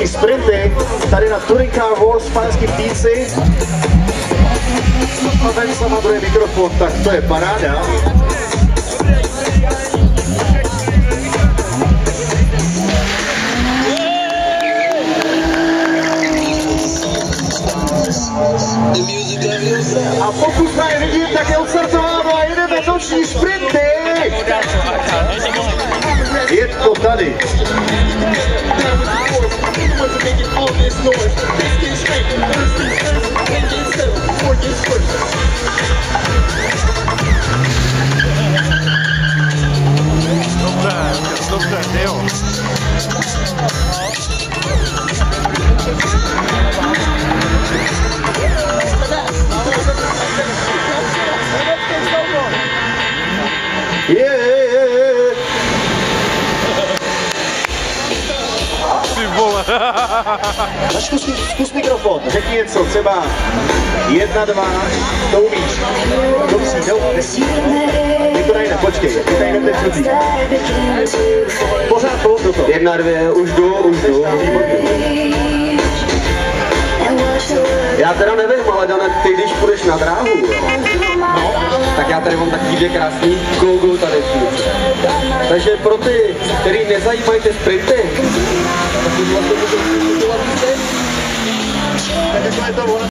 Sprinty tady na Touring Car Wars v Panském Týnci. A ven sama druhý mikrofon, tak to je paráda. A pokud právě vidím, tak je odstartováno a jedeme noční sprinty. Je to tady. Dobře, jo. Zkus mikrofon, řekni něco, třeba 1, 2, to umíš. Dobří, nesí. Ty to nejde, počkej, ty tady jdete čutý. Pořád do toho. 1, 2, už jdu. Já teda nevím, ale Dane, ty když půjdeš na dráhu, no, tak já tady mám takový 2 krásný go tady. Takže pro ty, který nezajímají ty sprinty, tak